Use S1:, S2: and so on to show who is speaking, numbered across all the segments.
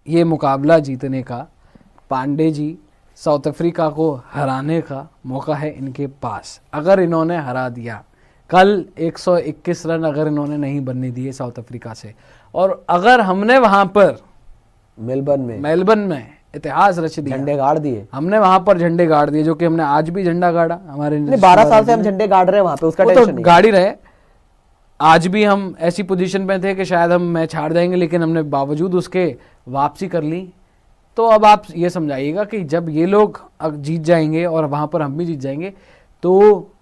S1: ये मुकाबला जीतने का, पांडे जी साउथ अफ्रीका को हराने का मौका है इनके पास। अगर इन्होंने हरा दिया, कल 121 रन अगर इन्होंने नहीं बनने दिए साउथ अफ्रीका से, और अगर हमने वहां पर मेलबर्न में इतिहास रच दिया,
S2: झंडे गाड़ दिए,
S1: हमने वहां पर झंडे गाड़ दिए, जो कि हमने आज भी झंडा गाड़ा। हमारे
S2: 12 साल से हम झंडे गाड़ रहे हैं वहां पे, उसका टेंशन नहीं,
S1: गाड़ी रहे। आज भी हम ऐसी पोजीशन पे थे कि शायद हम मैच हार जाएंगे, लेकिन हमने बावजूद उसके वापसी कर ली। तो अब आप ये समझाइएगा कि जब ये लोग जीत जाएंगे और वहां पर हम भी जीत जाएंगे, तो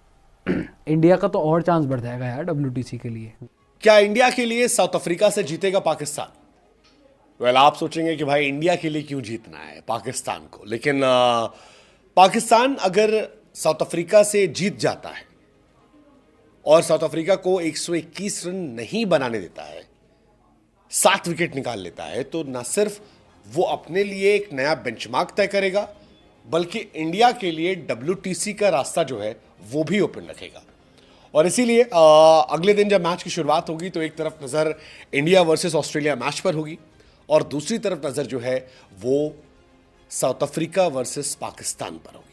S1: इंडिया का तो और चांस बढ़ जाएगा यार WTC के लिए।
S3: क्या इंडिया के लिए साउथ अफ्रीका से जीतेगा पाकिस्तान? वेल, आप सोचेंगे कि भाई इंडिया के लिए क्यों जीतना है पाकिस्तान को, लेकिन पाकिस्तान अगर साउथ अफ्रीका से जीत जाता है और साउथ अफ्रीका को 121 रन नहीं बनाने देता है, 7 विकेट निकाल लेता है, तो न सिर्फ वो अपने लिए एक नया बेंचमार्क तय करेगा, बल्कि इंडिया के लिए WTC का रास्ता जो है वो भी ओपन रखेगा। और इसीलिए अगले दिन जब मैच की शुरुआत होगी तो एक तरफ नजर इंडिया वर्सेस ऑस्ट्रेलिया मैच पर होगी और दूसरी तरफ नजर जो है वो साउथ अफ्रीका वर्सेस पाकिस्तान पर होगी।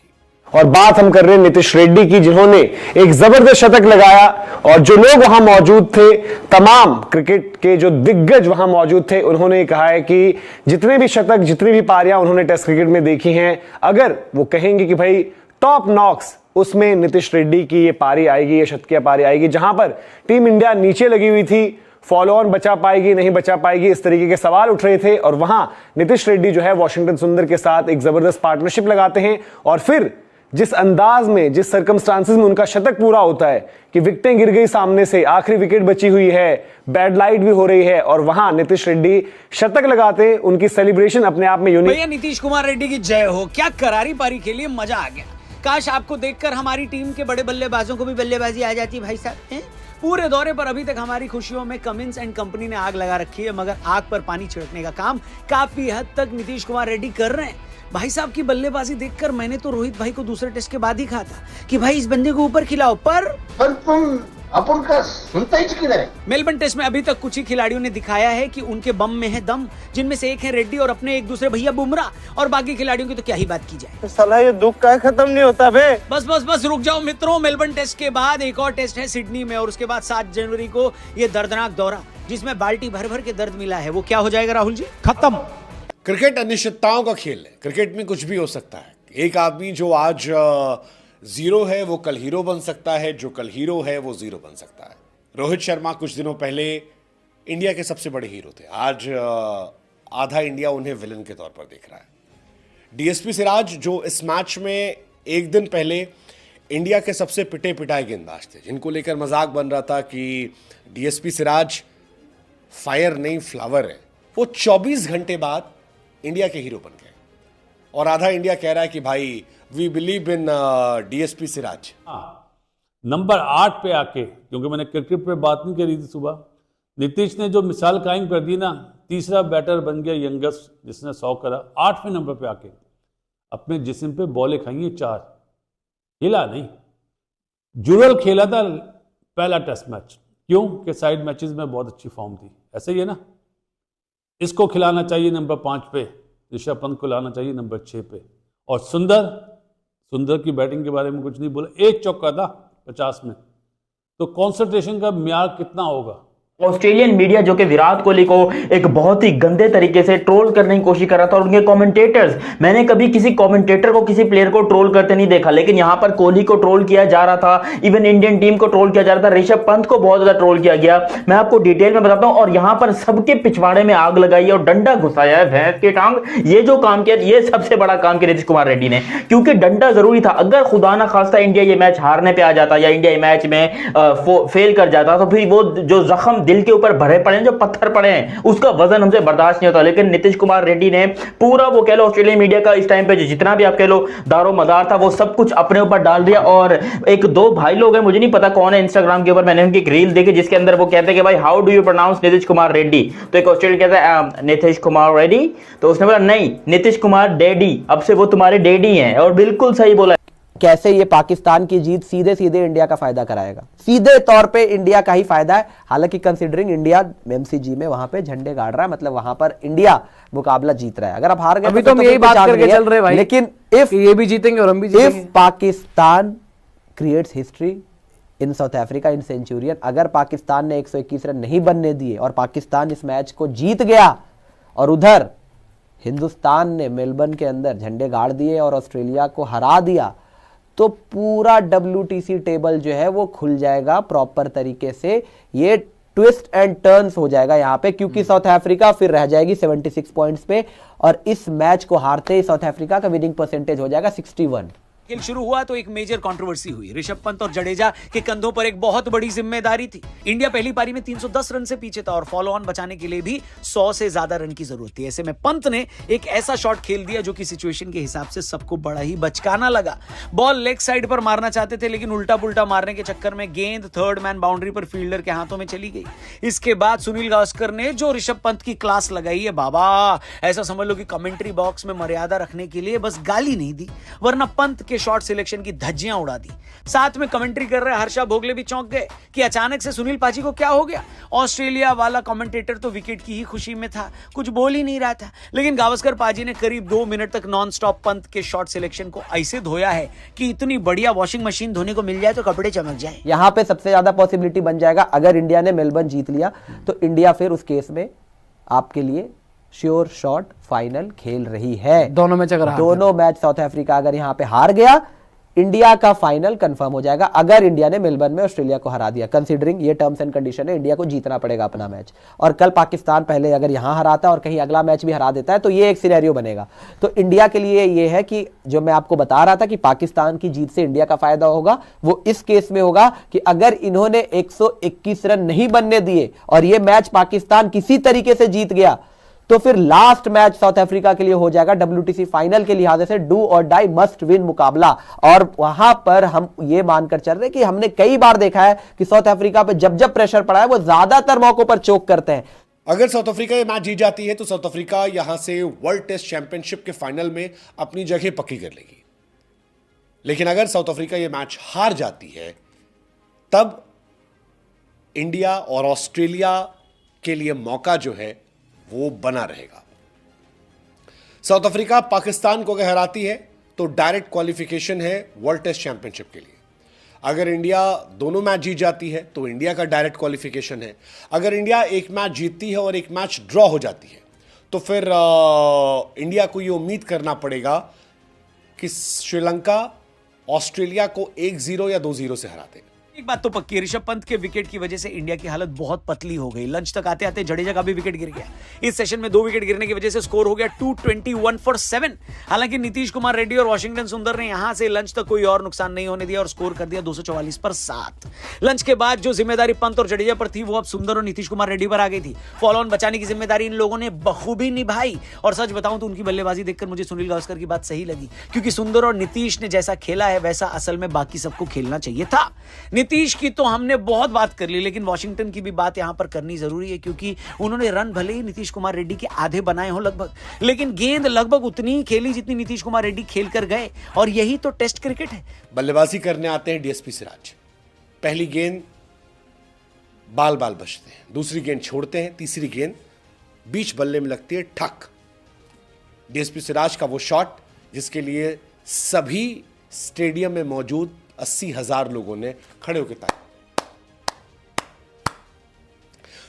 S2: और बात हम कर रहे हैं नीतीश रेड्डी की, जिन्होंने एक जबरदस्त शतक लगाया और जो लोग वहां मौजूद थे, तमाम क्रिकेट के जो दिग्गज वहां मौजूद थे, उन्होंने कहा है कि जितने भी शतक, जितनी भी पारियां उन्होंने टेस्ट क्रिकेट में देखी हैं, अगर वो कहेंगे कि भाई टॉप नॉक्स, उसमें नीतीश रेड्डी की ये पारी आएगी, ये शतकीय पारी आएगी। जहां पर टीम इंडिया नीचे लगी हुई थी, फॉलो ऑन बचा पाएगी नहीं बचा पाएगी, इस तरीके के सवाल उठ रहे थे, और वहां नीतीश रेड्डी जो है वॉशिंगटन सुंदर के साथ एक जबरदस्त पार्टनरशिप लगाते हैं, और फिर जिस अंदाज में, जिस सर्कमस्टांसेस में उनका शतक पूरा होता है कि विकेटें गिर गई सामने से, आखिरी विकेट बची हुई है, बैड लाइट भी हो रही है, और वहां नीतीश रेड्डी शतक लगाते हैं, उनकी सेलिब्रेशन अपने आप में यूनिक।
S4: भैया नीतीश कुमार रेड्डी की जय हो। क्या करारी पारी खेली, मजा आ गया। काश आपको देखकर हमारी टीम के बड़े बल्लेबाजों को भी बल्लेबाजी आ जाती भाई साहब। पूरे दौरे पर अभी तक हमारी खुशियों में कमिंस एंड कंपनी ने आग लगा रखी है, मगर आग पर पानी छिड़कने का काम काफी हद तक नीतीश कुमार रेड्डी कर रहे हैं। भाई साहब की बल्लेबाजी देखकर मैंने तो रोहित भाई को दूसरे टेस्ट के बाद ही कहा था कि भाई इस बंदे को ऊपर खिलाओ, पर
S5: तुम अपन का सुनता ही किधर है।
S4: मेलबर्न टेस्ट में अभी तक कुछ ही खिलाड़ियों ने दिखाया है कि उनके बम में है दम, जिनमें से एक है रेड्डी और अपने एक दूसरे भैया बुमराह, और बाकी खिलाड़ियों की तो क्या ही बात की जाए।
S2: साला ये दुख का खत्म नहीं होता बे।
S4: बस बस बस रुक जाओ मित्रों, मेलबर्न टेस्ट के बाद एक और टेस्ट है सिडनी में, और उसके बाद 7 जनवरी को ये दर्दनाक दौरा, जिसमें बाल्टी भर भर के दर्द मिला है, वो क्या हो जाएगा राहुल जी? खत्म।
S3: क्रिकेट अनिश्चितताओं का खेल है, क्रिकेट में कुछ भी हो सकता है। एक आदमी जो आज जीरो है वो कल हीरो बन सकता है, जो कल हीरो है वो जीरो बन सकता है। रोहित शर्मा कुछ दिनों पहले इंडिया के सबसे बड़े हीरो थे, आज आधा इंडिया उन्हें विलन के तौर पर देख रहा है। DSP सिराज जो इस मैच में एक दिन पहले इंडिया के सबसे पिटे पिटाए गेंदबाज थे, जिनको लेकर मजाक बन रहा था कि DSP सिराज फायर नहीं फ्लावर है, वो 24 घंटे बाद इंडिया के हीरो बन गए, और आधा इंडिया कह रहा है कि भाई we believe in DSP Siraj.
S6: Number 8 पे आके, क्योंकि मैंने क्रिकेट पे बात नहीं करी थी सुबह, नीतीश ने जो मिसाल कायम कर दी ना, तीसरा बैटर बन गया यंगस्ट जिसने 100 करा। 8वें नंबर पे आके अपने जिस्म पे बॉलें खाई हैं 4, हिला नहीं। जुरल खेला था पहला टेस्ट मैच, क्यों कि साइड मैचेस में बहुत अच्छी फॉर्म थी, ऐसे ही है ना। इसको खिलाना चाहिए नंबर 5 पे, ऋषभ पंत को लाना चाहिए नंबर 6 पे, और सुंदर की बैटिंग के बारे में कुछ नहीं बोला, एक चौका था 50 में, तो कंसंट्रेशन का म्यार कितना होगा।
S7: ऑस्ट्रेलियन मीडिया जो कि विराट कोहली को एक बहुत ही गंदे तरीके से ट्रोल करने की कोशिश कर रहा था, और उनके कमेंटेटर्स, मैंने कभी किसी कमेंटेटर को किसी प्लेयर को ट्रोल करते नहीं देखा, लेकिन यहां पर कोहली को ट्रोल किया जा रहा था, इवन इंडियन टीम को ट्रोल किया जा रहा था, ऋषभ पंत को बहुत ज्यादा ट्रोल किया गया। मैं आपको डिटेल में बताता हूं, और यहां पर सबके पिछवाड़े में आग लगाई है और डंडा घुसाया है भैंस के टांग। ये जो काम किया, ये सबसे बड़ा काम किया नीतीश कुमार रेड्डी ने, क्योंकि डंडा जरूरी था। अगर खुदा ना खास्ता इंडिया ये मैच हारने पे आ जाता या इंडिया मैच में फेल कर जाता, तो फिर वो जो जख्म दिल के ऊपर भरे पड़े हैं, जो पत्थर पड़े हैं, उसका वजन हमसे बर्दाश्त नहीं होता। लेकिन नीतीश कुमार रेड्डी ने पूरा, वो कह लो ऑस्ट्रेलियन मीडिया का इस टाइम पे जितना भी आप कह लो दारो मदार था, वो सब कुछ अपने ऊपर डाल दिया। और एक 2 भाई लोग हैं, मुझे नहीं पता कौन है, इंस्टाग्राम के ऊपर मैंने उनकी एक रील देखी जिसके अंदर वो कहते हैं कि भाई how do you pronounce Nitish Kumar Reddy, तो एक ऑस्ट्रेलियन कहता है नीतीश कुमार रेड्डी, तो उसने बोला नहीं नीतीश कुमार डैडी, अब से वो तुम्हारे डैडी हैं, और बिल्कुल सही बोला।
S8: कैसे ये पाकिस्तान की जीत सीधे सीधे इंडिया का फायदा कराएगा। सीधे तौर पे इंडिया का ही फायदा है, हालांकि कंसीडरिंग इंडिया एमसीजी में वहां पे झंडे गाड़ रहा है, मतलब वहां पर इंडिया मुकाबला जीत रहा है। अगर आप हार गए
S1: अभी तो हम यही बात करके चल रहे भाई,
S8: लेकिन इफ
S1: ये भी जीतेंगे और हम भी जीतेंगे।
S8: If Pakistan creates history in south Africa in Centurion, अगर पाकिस्तान ने 121 रन नहीं बनने दिए और पाकिस्तान इस मैच को जीत गया और उधर हिंदुस्तान ने मेलबर्न के अंदर झंडे गाड़ दिए और ऑस्ट्रेलिया को हरा दिया, तो पूरा WTC टेबल जो है वो खुल जाएगा प्रॉपर तरीके से। ये ट्विस्ट एंड टर्न्स हो जाएगा यहाँ पे, क्योंकि साउथ अफ्रीका फिर रह जाएगी 76 पॉइंट्स पे और इस मैच को हारते ही साउथ अफ्रीका का विनिंग परसेंटेज हो जाएगा 61।
S4: खेल शुरू हुआ तो एक मेजर कंट्रोवर्सी हुई। ऋषभ पंत और जडेजा के कंधों पर एक बहुत बड़ी जिम्मेदारी थी। इंडिया पहली पारी में 310 रन से पीछे था और फॉलो ऑन बचाने के लिए भी 100 से ज्यादा रन की जरूरत थी। ऐसे में पंत ने एक ऐसा शॉट खेल दिया जो कि सिचुएशन के हिसाब से सबको बड़ा ही बचकाना लगा। बॉल लेग साइड पर मारना चाहते थे, लेकिन उल्टा पुल्टा मारने के चक्कर में गेंद थर्ड मैन बाउंड्री पर फील्डर के हाथों में चली गई। इसके बाद सुनील गावस्कर ने जो ऋषभ पंत की क्लास लगाई है बाबा, ऐसा समझ लो कि कमेंट्री बॉक्स में मर्यादा रखने के लिए बस गाली नहीं दी, वरना पंत के शॉट सिलेक्शन की धज्जियां उड़ा दी। साथ में कमेंट्री कर रहे हर्षा भोगले भी चौंक गए कि अचानक से सुनील पाजी को क्या हो गया। ऑस्ट्रेलिया वाला कमेंटेटर तो विकेट की ही खुशी में था, कुछ बोल ही नहीं रहा था, लेकिन गावस्कर पाजी ने करीब 2 मिनट तक नॉन स्टॉप पंत के शॉट सिलेक्शन को ऐसे धोया है कि इतनी बढ़िया वॉशिंग मशीन धोने को मिल जाए तो कपड़े चमक जाए।
S8: यहां पे सबसे ज्यादा पॉसिबिलिटी बन जाएगा, अगर इंडिया ने मेलबर्न जीत लिया तो इंडिया फिर उस केस में आपके लिए श्योर शॉट फाइनल खेल रही है।
S1: दोनों मैच अगर
S8: दोनों मैच साउथ अफ्रीका अगर यहां पे हार गया, इंडिया का फाइनल कंफर्म हो जाएगा। अगर इंडिया ने मेलबर्न में ऑस्ट्रेलिया को हरा दिया, कंसीडरिंग ये टर्म्स एंड कंडीशन है, इंडिया को जीतना पड़ेगा अपना मैच, और कल पाकिस्तान पहले अगर यहां हराता और कहीं अगला मैच भी हरा देता है तो ये एक सिनेरियो बनेगा। तो इंडिया के लिए ये है कि जो मैं आपको बता रहा था कि पाकिस्तान की जीत से इंडिया का फायदा होगा, वो इस केस में होगा कि अगर इन्होंने 121 रन नहीं बनने दिए और ये मैच पाकिस्तान किसी तरीके से जीत गया, तो फिर लास्ट मैच साउथ अफ्रीका के लिए हो जाएगा WTC फाइनल के लिहाज से डू और डाई मस्ट विन मुकाबला। और वहां पर हम ये मानकर चल रहे कि हमने कई बार देखा है कि साउथ अफ्रीका पे जब जब प्रेशर पड़ा है वो ज्यादातर मौकों पर चोक करते हैं।
S3: अगर साउथ अफ्रीका ये मैच जीत जाती है तो साउथ अफ्रीका यहां से वर्ल्ड टेस्ट चैंपियनशिप के फाइनल में अपनी जगह पक्की कर लेगी। लेकिन अगर साउथ अफ्रीका ये मैच हार जाती है, तब इंडिया और ऑस्ट्रेलिया के लिए मौका जो है वो बना रहेगा। साउथ अफ्रीका पाकिस्तान को अगर हराती है तो डायरेक्ट क्वालिफिकेशन है वर्ल्ड टेस्ट चैंपियनशिप के लिए। अगर इंडिया दोनों मैच जीत जाती है तो इंडिया का डायरेक्ट क्वालिफिकेशन है। अगर इंडिया एक मैच जीतती है और एक मैच ड्रॉ हो जाती है तो फिर इंडिया को ये उम्मीद करना पड़ेगा कि श्रीलंका ऑस्ट्रेलिया को 1-0 या 2-0 से हरा दे।
S4: एक बात तो पक्की है, ऋषभ पंत के विकेट की वजह से इंडिया की हालत बहुत पतली हो गई। लंच तक आते आते जडेजा का भी विकेट गिर गया। इस सेशन में 2 विकेट गिरने की वजह से स्कोर हो गया 221 फॉर 7। हालांकि नीतीश कुमार रेड्डी और वॉशिंगटन सुंदर ने यहां से लंच तक कोई और नुकसान नहीं होने दिया और स्कोर कर दिया 244 पर 7। लंच के बाद जो जिम्मेदारी पंत और जडेजा पर थी वो अब सुंदर और नीतीश कुमार रेड्डी पर आ गई थी। फॉलो ऑन बचाने की जिम्मेदारी इन लोगों ने बखूबी निभाई और सच बताऊं तो उनकी बल्लेबाजी देखकर मुझे सुनील गावस्कर की बात सही लगी, क्योंकि सुंदर और नीतीश ने जैसा खेला है वैसा असल में बाकी सबको खेलना चाहिए था। नीतीश की तो हमने बहुत बात कर ली, लेकिन वॉशिंगटन की भी बात यहां पर करनी जरूरी है, क्योंकि उन्होंने रन भले ही नीतीश कुमार रेड्डी के आधे बनाए हो लगभग, लेकिन गेंद लगभग उतनी ही खेली जितनी नीतीश कुमार रेड्डी खेल कर गए, और यही तो टेस्ट क्रिकेट है।
S3: बल्लेबाजी करने आते हैं डीएसपी सिराज। पहली गेंद बाल बाल बचते हैं, दूसरी गेंद छोड़ते हैं, तीसरी गेंद बीच बल्ले में लगती है, ठक। डीएसपी सिराज का वो शॉट जिसके लिए सभी स्टेडियम में मौजूद 80,000 लोगों ने खड़े होकर ताली।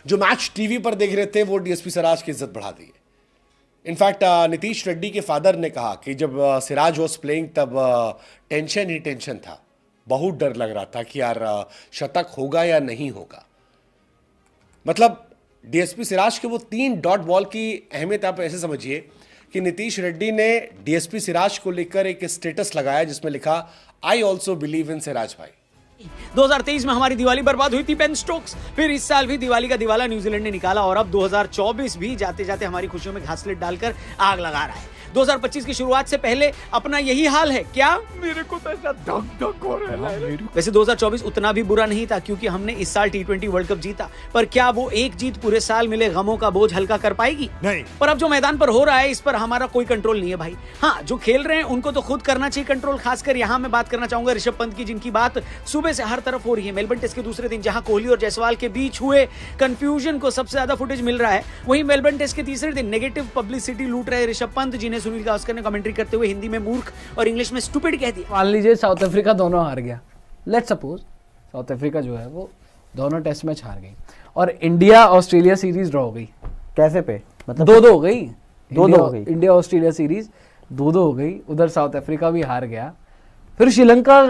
S3: जो मैच टीवी पर देख रहे थे वो डीएसपी सिराज की इज्जत बढ़ा दी है। इनफैक्ट नीतीश रेड्डी के फादर ने कहा कि जब सिराज वॉज प्लेइंग तब टेंशन ही टेंशन था, बहुत डर लग रहा था कि यार शतक होगा या नहीं होगा। मतलब डीएसपी सिराज के वो 3 डॉट बॉल की अहमियत आप ऐसे समझिए कि नीतीश रेड्डी ने डीएसपी सिराज को लेकर एक स्टेटस लगाया जिसमें लिखा I also believe in Siraj भाई।
S4: 2023 में हमारी दिवाली बर्बाद हुई थी बेन स्टोक्स, फिर इस साल भी दिवाली का दिवाला न्यूजीलैंड ने निकाला और अब 2024 भी जाते जाते हमारी खुशियों में घासलेट डालकर आग लगा रहा है। 2025 की शुरुआत से पहले अपना यही हाल है क्या? मेरे को तो ऐसा धक धक हो रहा है। वैसे 2024 उतना भी बुरा नहीं था क्योंकि हमने इस साल T20 वर्ल्ड कप जीता, पर क्या वो एक जीत पूरे साल मिले गमों का बोझ हल्का कर पाएगी? नहीं। पर अब जो मैदान पर हो रहा है इस पर हमारा कोई कंट्रोल नहीं है भाई। हाँ, जो खेल रहे हैं उनको तो खुद करना चाहिए कंट्रोल। खासकर यहाँ मैं बात करना चाहूंगा ऋषभ पंत की, जिनकी बात सुबह से हर तरफ हो रही है। मेलबर्न टेस्ट के दूसरे दिन जहां कोहली और जायसवाल के बीच हुए कंफ्यूजन को सबसे ज्यादा फुटेज मिल रहा है, वहीं मेलबर्न टेस्ट के तीसरे दिन नेगेटिव पब्लिसिटी लूट रहे ऋषभ पंत, जिन्हें सुनील गावस्कर ने कमेंट्री करते हुए हिंदी में मूर्ख और इंग्लिश में स्टूपिड कह दिया।
S1: मान लीजिए साउथ अफ्रीका दोनों हार गया, लेट्स सपोज साउथ अफ्रीका जो है वो दोनों टेस्ट मैच हार गई और इंडिया ऑस्ट्रेलिया सीरीज ड्रॉ हो गई।
S8: कैसे पे? मतलब
S1: 2-2 हो गई।
S8: 2-2 हो गई।
S1: इंडिया ऑस्ट्रेलिया सीरीज 2-2 हो गई, उधर साउथ अफ्रीका भी हार गया, फिर श्रीलंका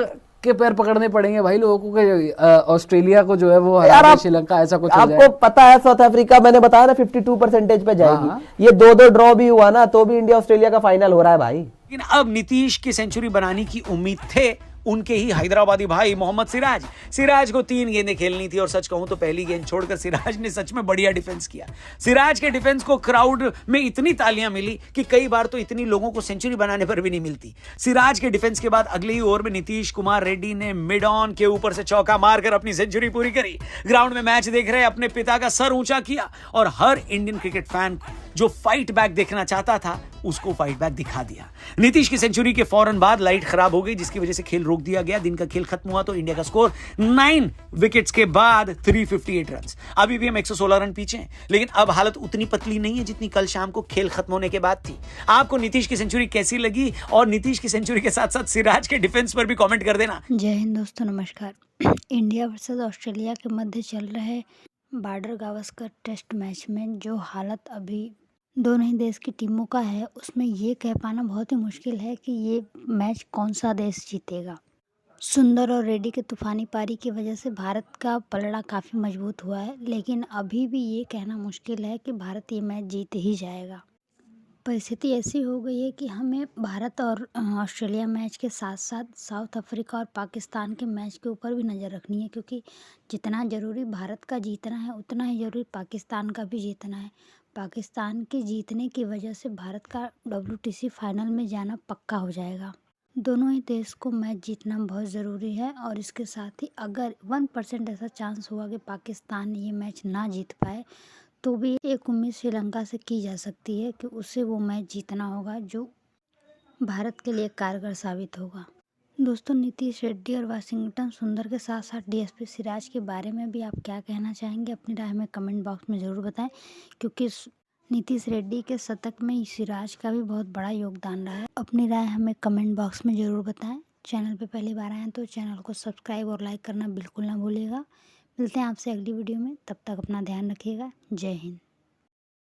S1: के पैर पकड़ने पड़ेंगे भाई लोगों को कि ऑस्ट्रेलिया को जो है वो हरा दे श्रीलंका, ऐसा कुछ हो जाए।
S8: आपको पता है साउथ अफ्रीका, मैंने बताया ना 52% पे जाएगी। ये 2-2 ड्रॉ भी हुआ ना तो भी इंडिया ऑस्ट्रेलिया का फाइनल हो रहा है भाई।
S4: लेकिन अब नीतीश की सेंचुरी बनाने की उम्मीद थे उनके ही हैदराबादी भाई मोहम्मद सिराज को 3 गेंदें खेलनी थी और सच कहूं तो पहली गेंद छोड़कर सिराज ने सच में बढ़िया डिफेंस किया। सिराज के डिफेंस को क्राउड में इतनी तालियां मिली कि कई बार तो इतनी लोगों को सेंचुरी बनाने पर भी नहीं मिलती। सिराज के डिफेंस के बाद अगले ही ओवर में नीतीश कुमार रेड्डी ने मिड ऑन के ऊपर से चौका मारकर अपनी सेंचुरी पूरी करी। ग्राउंड में मैच देख रहे अपने पिता का सर ऊंचा किया और हर इंडियन क्रिकेट फैन जो फाइट बैक देखना चाहता था उसको फाइट बैक दिखा दिया। नीतीश की सेंचुरी के फौरन बाद लाइट खराब हो गई जिसकी वजह से खेल रोक दिया गया। दिन का खेल खत्म हुआ तो इंडिया का स्कोर 9 विकेट्स के बाद 358 रन। अभी भी हम 116 रन पीछे हैं, लेकिन अब हालत उतनी पतली नहीं है जितनी कल शाम को खेल खत्म होने के बाद थी। आपको नीतीश की सेंचुरी कैसी लगी? और नीतीश की सेंचुरी के साथ साथ सिराज के डिफेंस पर भी कमेंट कर देना।
S9: जय हिंद दोस्तों, नमस्कार। इंडिया वर्सेस ऑस्ट्रेलिया के मध्य चल रहे बॉर्डर गावस्कर टेस्ट मैच में जो हालत अभी दोनों ही देश की टीमों का है उसमें ये कह पाना बहुत ही मुश्किल है कि ये मैच कौन सा देश जीतेगा। सुंदर और रेड्डी के तूफानी पारी की वजह से भारत का पलड़ा काफ़ी मजबूत हुआ है, लेकिन अभी भी ये कहना मुश्किल है कि भारत ये मैच जीत ही जाएगा। परिस्थिति ऐसी हो गई है कि हमें भारत और ऑस्ट्रेलिया मैच के साथ साथ साउथ अफ्रीका और पाकिस्तान के मैच के ऊपर भी नज़र रखनी है, क्योंकि जितना ज़रूरी भारत का जीतना है उतना ही ज़रूरी पाकिस्तान का भी जीतना है। पाकिस्तान के जीतने की वजह से भारत का WTC फाइनल में जाना पक्का हो जाएगा। दोनों ही देश को मैच जीतना बहुत ज़रूरी है और इसके साथ ही अगर 1% ऐसा चांस हुआ कि पाकिस्तान ये मैच ना जीत पाए तो भी एक उम्मीद श्रीलंका से की जा सकती है कि उसे वो मैच जीतना होगा जो भारत के लिए कारगर साबित होगा। दोस्तों, नीतीश रेड्डी और वाशिंगटन सुंदर के साथ साथ DSP सिराज के बारे में भी आप क्या कहना चाहेंगे? अपनी राय में कमेंट बॉक्स में ज़रूर बताएं, क्योंकि नीतीश रेड्डी के शतक में सिराज का भी बहुत बड़ा योगदान रहा है। अपनी राय हमें कमेंट बॉक्स में ज़रूर बताएं। चैनल पे पहली बार आए हैं तो चैनल को सब्सक्राइब और लाइक करना बिल्कुल ना भूलिएगा। मिलते हैं आपसे अगली वीडियो में, तब तक अपना ध्यान रखिएगा। जय हिंद।